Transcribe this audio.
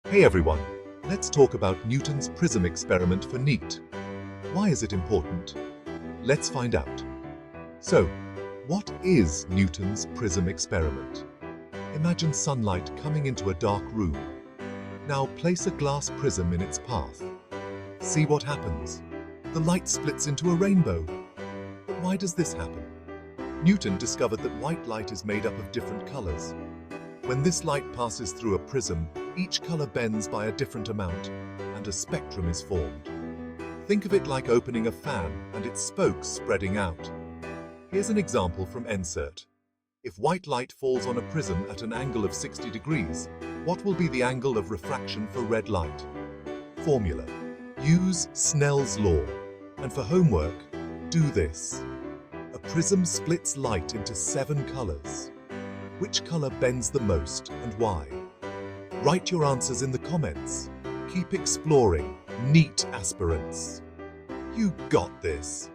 Hey everyone, let's talk about Newton's Prism experiment for NEET. Why is it important? Let's find out. So, what is Newton's Prism experiment? Imagine sunlight coming into a dark room. Now place a glass prism in its path. See what happens. The light splits into a rainbow. But why does this happen? Newton discovered that white light is made up of different colors. When this light passes through a prism, each color bends by a different amount, and a spectrum is formed. Think of it like opening a fan and its spokes spreading out. Here's an example from NCERT. If white light falls on a prism at an angle of 60 degrees, what will be the angle of refraction for red light? Formula. Use Snell's law. And for homework, do this. A prism splits light into 7 colors. Which color bends the most and why? Write your answers in the comments. Keep exploring, NEET aspirants. You got this!